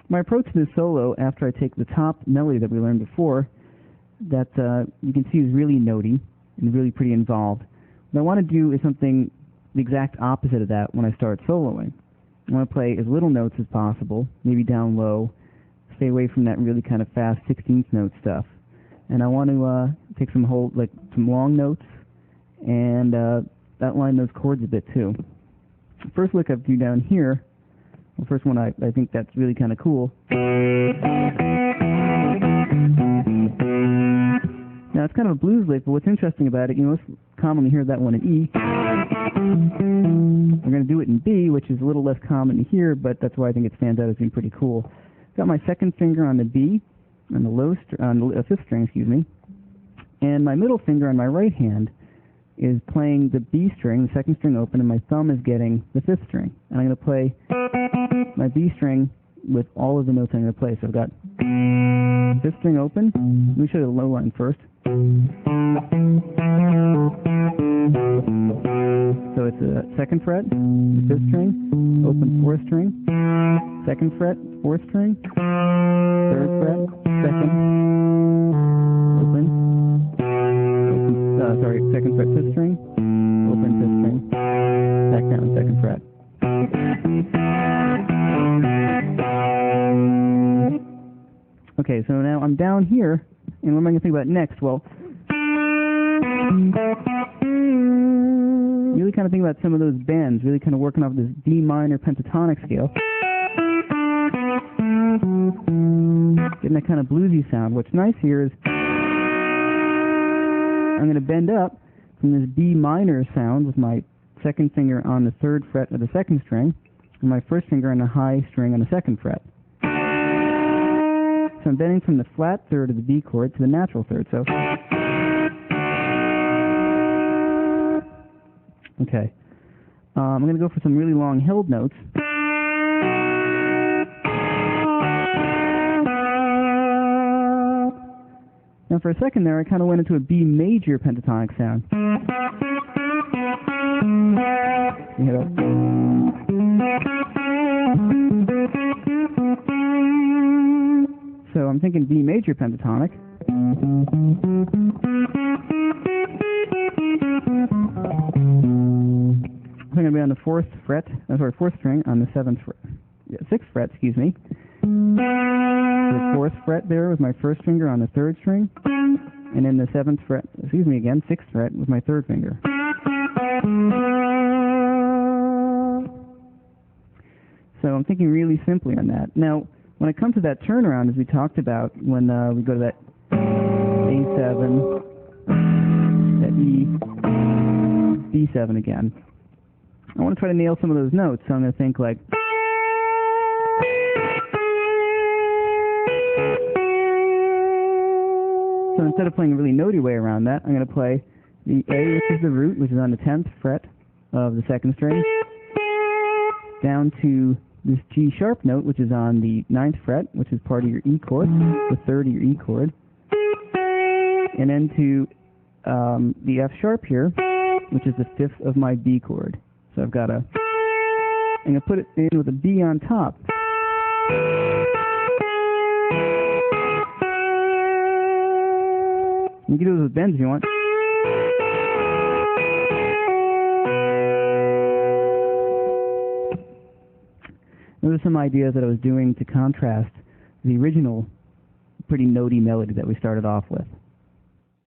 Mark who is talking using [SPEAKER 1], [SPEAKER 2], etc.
[SPEAKER 1] my approach to this solo, after I take the top melody that we learned before, that you can see is really notey and really pretty involved. What I want to do is something the exact opposite of that when I start soloing. I want to play as little notes as possible, maybe down low, stay away from that really kind of fast 16th note stuff. And I want to take some long notes and outline those chords a bit too. The first lick I do down here, the first one I think that's really kind of cool. Now it's kind of a blues lick, but what's interesting about it, you most commonly hear that one in E. We're going to do it in B, which is a little less common to hear, but that's why I think it stands out as being pretty cool. Got my second finger on the B, on the fifth string, excuse me, and my middle finger on my right hand is playing the B string, the second string open, and my thumb is getting the fifth string. And I'm going to play my B string with all of the notes I'm going to play. So I've got fifth string open. Let me show you the low line first. So it's a second fret, fifth string, open fourth string, second fret, fourth string, third fret, second, open, second fret, fifth string, open, fifth string, back down, second fret. Okay, so now I'm down here, and what am I going to think about next? Well, really kind of think about some of those bends, really kind of working off this D minor pentatonic scale. Getting that kind of bluesy sound. What's nice here is I'm going to bend up from this B minor sound with my second finger on the third fret of the second string, and my first finger on the high string on the second fret. So I'm bending from the flat third of the B chord to the natural third. So, okay. I'm going to go for some really long held notes. Now for a second there, I kind of went into a B major pentatonic sound. You hear that? So I'm thinking B major pentatonic. I'm going to be on the fourth string on the sixth fret, excuse me. The fourth fret there with my first finger on the third string, and then the sixth fret with my third finger. So I'm thinking really simply on that. Now, when I come to that turnaround, as we talked about, when we go to that A7, that E, B7 again, I want to try to nail some of those notes. So I'm going to think like, so instead of playing a really notey way around that, I'm going to play the A, which is the root, which is on the 10th fret of the second string, down to this G sharp note, which is on the 9th fret, which is part of your E chord, the third of your E chord, and then to the F sharp here, which is the fifth of my B chord. So I'm going to put it in with a B on top. You can do this with bends if you want. Those are some ideas that I was doing to contrast the original pretty notey melody that we started off with.